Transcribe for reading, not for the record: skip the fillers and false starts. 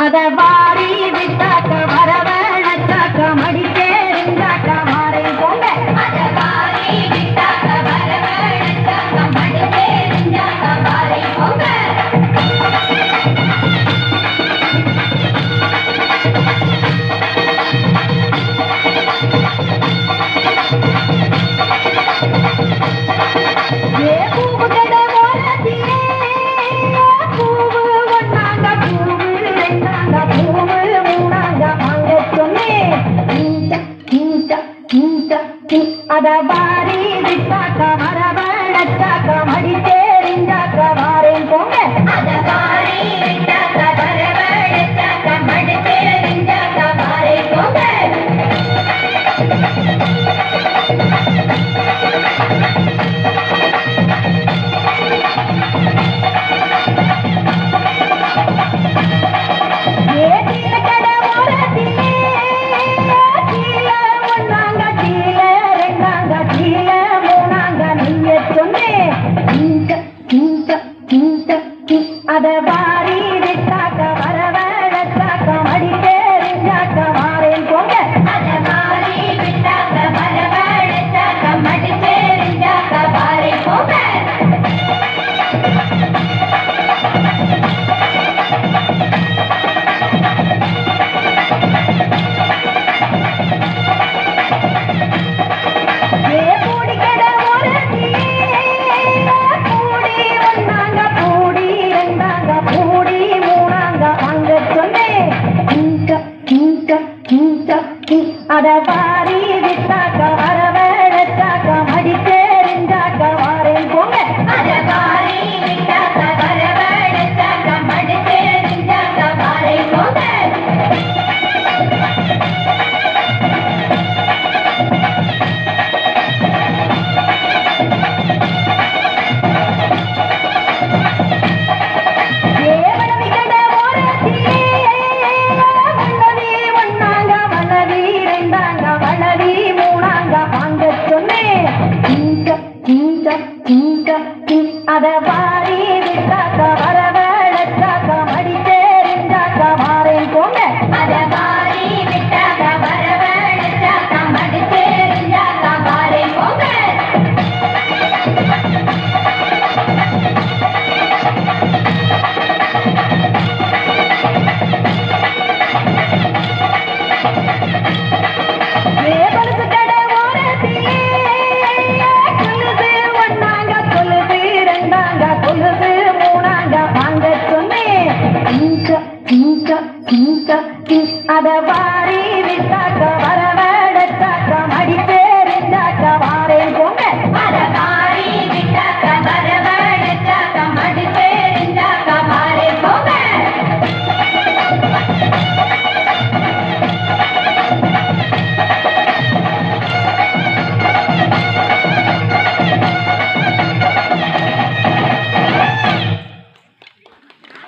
அத வாரி விட்டாக்க வரவழைச்சாக்க மடிச்சேரிஞ்சாக்க மாறே போங்க. அத வாரி விட்டாக்க வரவழைச்சாக்க மடிச்சேரிஞ்சாக்க மாறே போங்க. ஏ பூவு கட ஓரத்திலே பூவு ஒன்னாங்க பூவு ரெண்டாங்க பூவு மூணாங்க வாங்க சொன்னேன். அத வாரி விட்டாக்க வரவழைச்சாக்க மடிச்சேரிஞ்சாக்க மாறேன் போங்க. அத வாரி விட்டாக்க வரவழைச்சாக்க மடிச்சேரிஞ்சாக்க மாறேன் போங்க. அத வாரி விட்டாக்க வரவழைச்சாக்க மடிச்சேரிஞ்சாக்க மாறேன் போங்க. அத வாரி விட்டாக்க வரவழைச்சாக்க மடிச்சேரிஞ்சாக்க மாறேன் போங்க. அத வாரி விட்டாக்க வரவழைச்சாக்க மடிச்சேரிஞ்சாக்க மாறேன் போங்க. அத வாரி விட்டாக்க வரவழைச்சாக்க மடிச்சேரிஞ்சாக்க மாறேன் போங்க. அத வாரி விட்டாக்க வரவழைச்சாக்க மடிச்சேரிஞ்சாக்க மாறேன் போங்க. அத வாரி விட்டாக்க வரவழைச்சாக்க மடிச்சேரிஞ்சாக்க மாறேன் போங்க. அத வாரி விட்டாக்க வரவழைச்சாக்க